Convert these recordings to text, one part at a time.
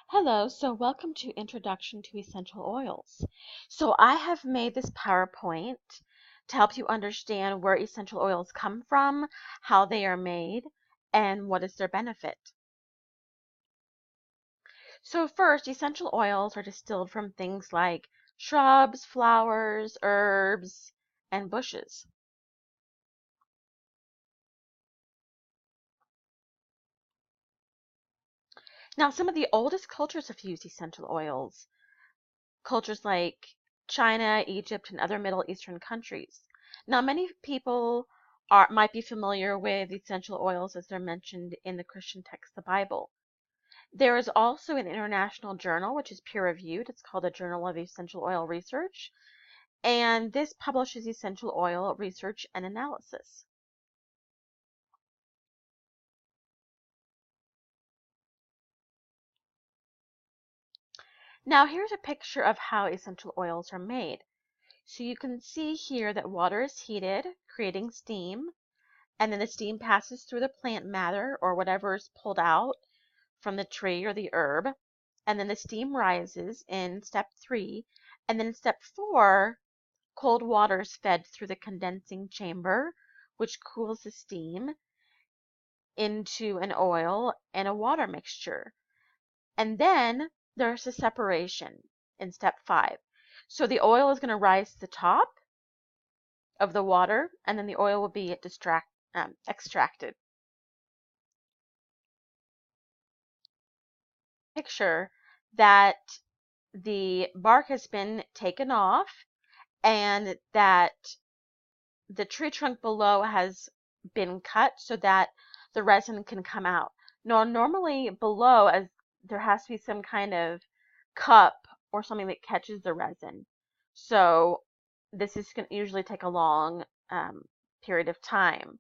Hello, so welcome to Introduction to Essential Oils. So I have made this PowerPoint to help you understand where essential oils come from, how they are made, and what is their benefit. So first, essential oils are distilled from things like shrubs, flowers, herbs, and bushes. Now, some of the oldest cultures have used essential oils. Cultures like China, Egypt, and other Middle Eastern countries. Now, many people might be familiar with essential oils as they're mentioned in the Christian text, the Bible. There is also an international journal which is peer-reviewed. It's called the Journal of Essential Oil Research, and this publishes essential oil research and analysis. Now, here's a picture of how essential oils are made. So you can see here that water is heated, creating steam. And then the steam passes through the plant matter or whatever is pulled out from the tree or the herb. And then the steam rises in step 3. And then in step 4, cold water is fed through the condensing chamber, which cools the steam into an oil and a water mixture. And then there's a separation in step 5. So the oil is going to rise to the top of the water, and then the oil will be extracted. Picture that the bark has been taken off and that the tree trunk below has been cut so that the resin can come out. Now, normally below, as there has to be some kind of cup or something that catches the resin. So this is going to usually take a long period of time.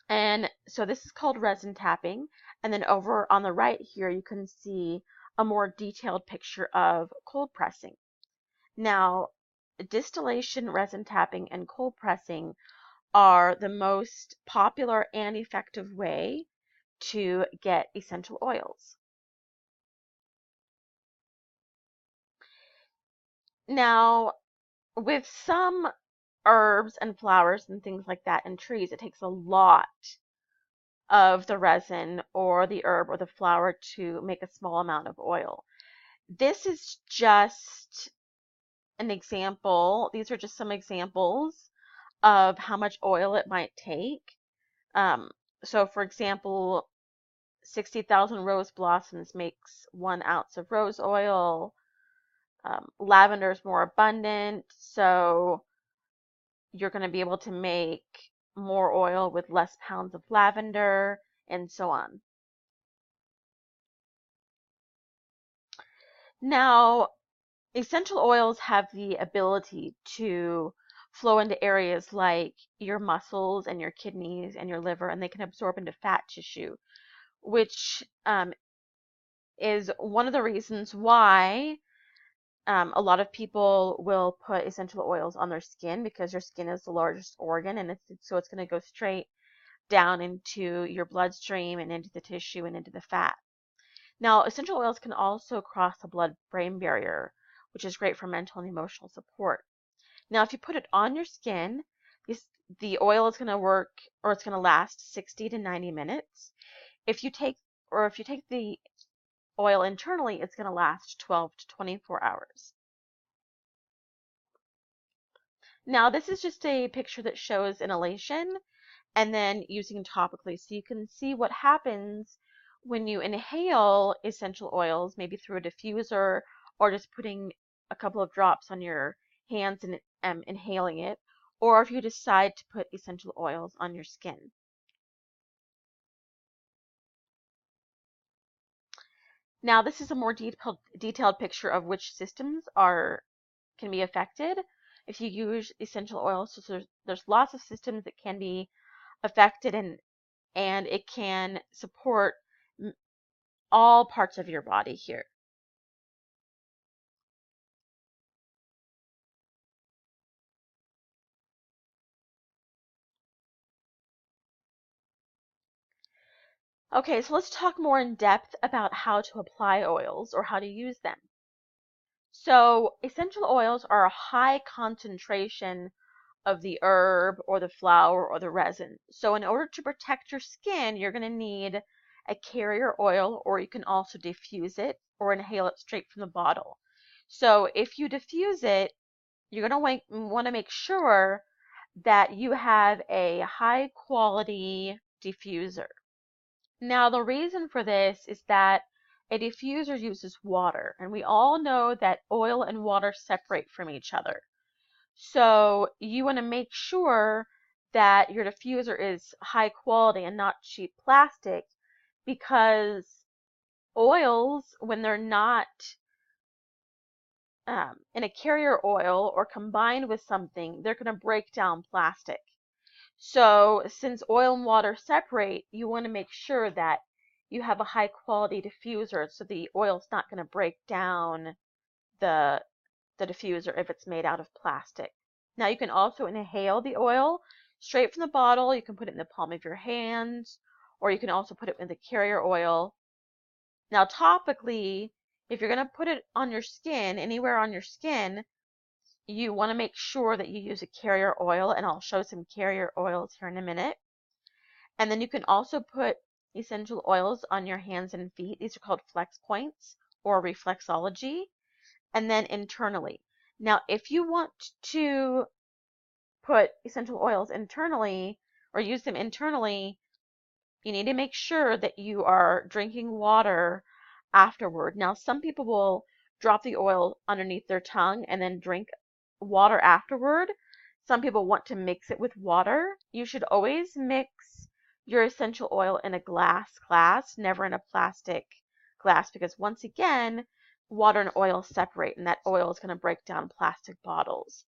And so this is called resin tapping. And then over on the right here, you can see a more detailed picture of cold pressing. Now, distillation, resin tapping, and cold pressing are the most popular and effective way to get essential oils. Now, with some herbs and flowers and things like that and trees, it takes a lot of the resin or the herb or the flower to make a small amount of oil. This is just an example. These are just some examples of how much oil it might take. So for example, 60,000 rose blossoms makes 1 ounce of rose oil. Lavender is more abundant, so you're going to be able to make more oil with less pounds of lavender, and so on. Now, essential oils have the ability to flow into areas like your muscles and your kidneys and your liver, and they can absorb into fat tissue, which is one of the reasons why a lot of people will put essential oils on their skin, because your skin is the largest organ, and so it's going to go straight down into your bloodstream and into the tissue and into the fat. Now, essential oils can also cross the blood-brain barrier, which is great for mental and emotional support. Now, if you put it on your skin, the oil is going to work, or it's going to last 60 to 90 minutes. If you take the oil internally, it's going to last 12 to 24 hours. Now, this is just a picture that shows inhalation and then using topically. So you can see what happens when you inhale essential oils, maybe through a diffuser or just putting a couple of drops on your hands and inhaling it, or if you decide to put essential oils on your skin. Now, this is a more detailed picture of which systems can be affected if you use essential oils. So there's lots of systems that can be affected, and it can support all parts of your body here. Okay, so let's talk more in depth about how to apply oils or how to use them. So essential oils are a high concentration of the herb or the flower or the resin. So in order to protect your skin, you're going to need a carrier oil, or you can also diffuse it or inhale it straight from the bottle. So if you diffuse it, you're going to want to make sure that you have a high quality diffuser. Now, the reason for this is that a diffuser uses water, and we all know that oil and water separate from each other. So you want to make sure that your diffuser is high quality and not cheap plastic, because oils, when they're not in a carrier oil or combined with something, they're going to break down plastic. So since oil and water separate, you want to make sure that you have a high quality diffuser so the oil's not going to break down the diffuser if it's made out of plastic. Now you can also inhale the oil straight from the bottle. You can put it in the palm of your hands, or you can also put it in the carrier oil. Now topically, if you're going to put it on your skin, anywhere on your skin, you want to make sure that you use a carrier oil, and I'll show some carrier oils here in a minute. And then you can also put essential oils on your hands and feet. These are called flex points or reflexology. And then internally. Now, if you want to put essential oils internally or use them internally, you need to make sure that you are drinking water afterward. Now, some people will drop the oil underneath their tongue and then drink water afterward. Some people want to mix it with water. You should always mix your essential oil in a glass, never in a plastic glass, because once again, water and oil separate, and that oil is going to break down plastic bottles.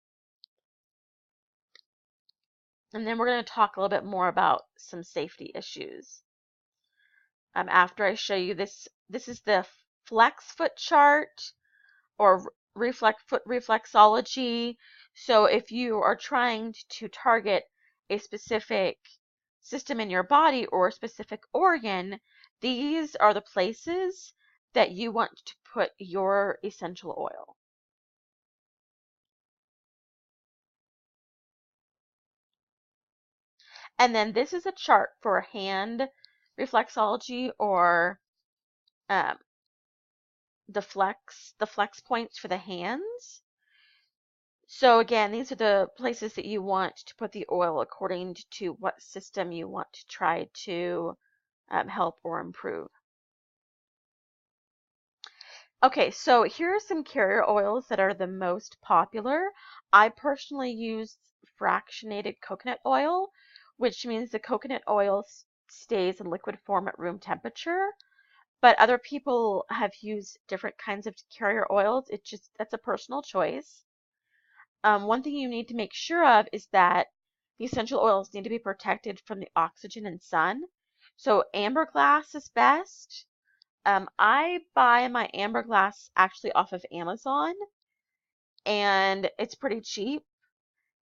And then we're going to talk a little bit more about some safety issues. After I show you this, this is the flex foot chart or foot reflexology. So if you are trying to target a specific system in your body or a specific organ, these are the places that you want to put your essential oil. And then this is a chart for hand reflexology, or um, the flex points for the hands. So again, these are the places that you want to put the oil according to what system you want to try to help or improve. Okay, so here are some carrier oils that are the most popular. I personally use fractionated coconut oil, which means the coconut oil stays in liquid form at room temperature. But other people have used different kinds of carrier oils. That's a personal choice. One thing you need to make sure of is that the essential oils need to be protected from the oxygen and sun. So amber glass is best. I buy my amber glass actually off of Amazon, and it's pretty cheap.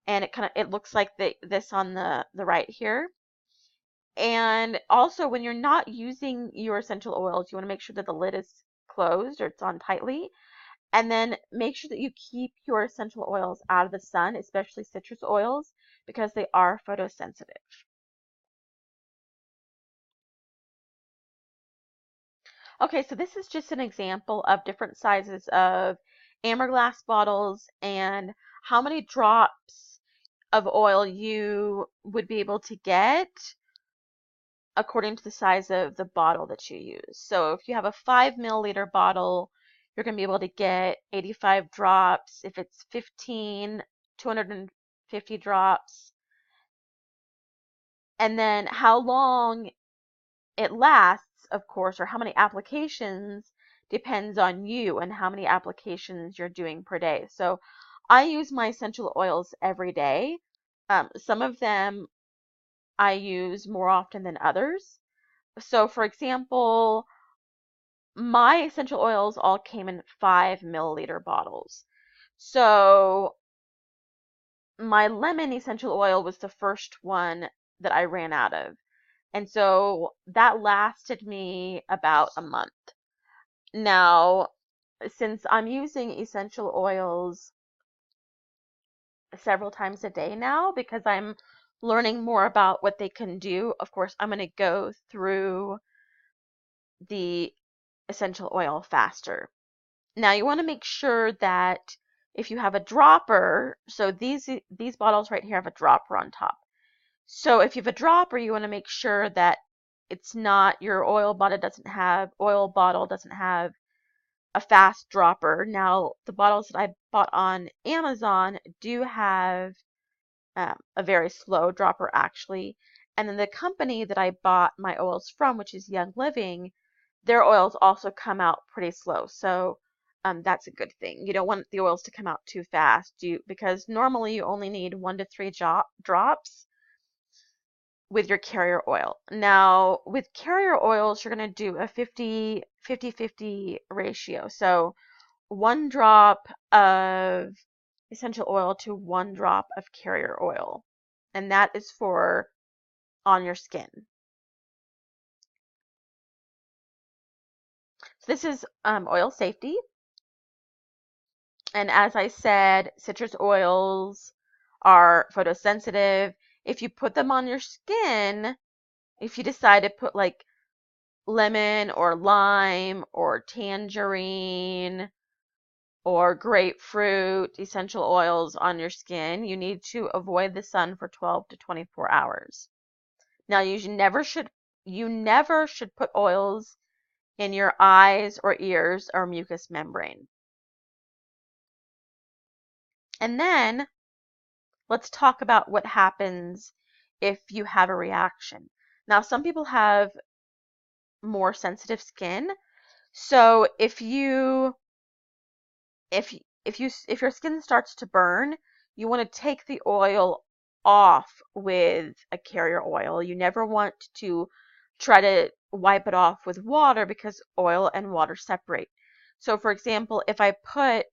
And it looks like this on the right here. And also, when you're not using your essential oils, you want to make sure that the lid is closed or it's on tightly. And then make sure that you keep your essential oils out of the sun, especially citrus oils, because they are photosensitive. Okay, so this is just an example of different sizes of amber glass bottles and how many drops of oil you would be able to get according to the size of the bottle that you use. So if you have a 5 milliliter bottle, you're going to be able to get 85 drops. If it's 15, 250 drops. And then how long it lasts, of course, or how many applications depends on you and how many applications you're doing per day. So I use my essential oils every day. Some of them I use more often than others. So for example, my essential oils all came in 5 milliliter bottles. So my lemon essential oil was the first one that I ran out of. And so that lasted me about a month. Now, since I'm using essential oils several times a day now because I'm learning more about what they can do, of course, I'm going to go through the essential oil faster. Now, you want to make sure that if you have a dropper, so these bottles right here have a dropper on top. So if you have a dropper, you want to make sure that it's not your oil bottle doesn't have a fast dropper. Now, the bottles that I bought on Amazon do have a very slow dropper actually. And then the company that I bought my oils from, which is Young Living, their oils also come out pretty slow. So that's a good thing. You don't want the oils to come out too fast because normally you only need 1 to 3 drops with your carrier oil. Now, with carrier oils, you're going to do a 50-50 ratio. So 1 drop of essential oil to 1 drop of carrier oil. And that is for on your skin. So this is oil safety. And as I said, citrus oils are photosensitive. If you put them on your skin, if you decide to put like lemon or lime or tangerine or grapefruit essential oils on your skin, you need to avoid the sun for 12 to 24 hours. Now, you never should put oils in your eyes or ears or mucous membrane. And then let's talk about what happens if you have a reaction. Now, some people have more sensitive skin. So if your skin starts to burn, you want to take the oil off with a carrier oil. You never want to try to wipe it off with water because oil and water separate. So for example, if I put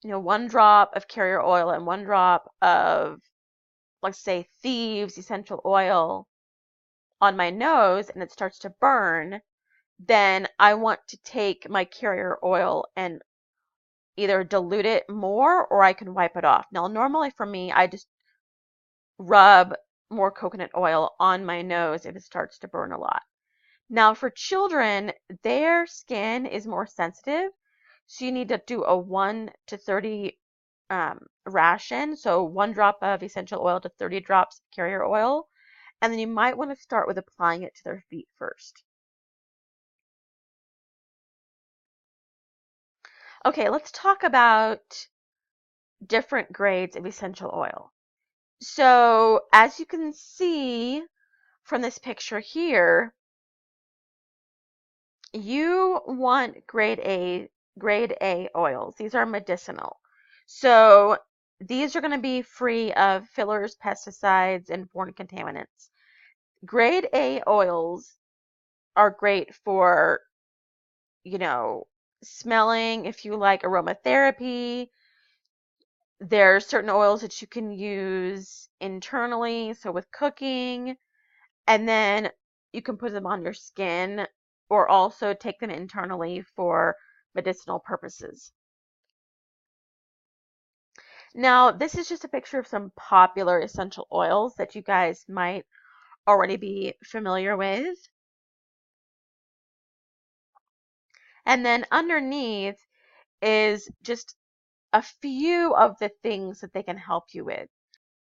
1 drop of carrier oil and 1 drop of, let's say, Thieves essential oil on my nose and it starts to burn, then I want to take my carrier oil and either dilute it more or I can wipe it off. Now, normally for me, I just rub more coconut oil on my nose if it starts to burn a lot. Now, for children, their skin is more sensitive, so you need to do a 1 to 30 ration. So 1 drop of essential oil to 30 drops of carrier oil. And then you might want to start with applying it to their feet first. Okay, let's talk about different grades of essential oil. So as you can see from this picture here, you want grade A oils. These are medicinal. So these are going to be free of fillers, pesticides, and foreign contaminants. Grade A oils are great for, smelling if you like aromatherapy. There's certain oils that you can use internally, so with cooking, and then you can put them on your skin or also take them internally for medicinal purposes. Now, this is just a picture of some popular essential oils that you guys might already be familiar with. And then underneath is just a few of the things that they can help you with.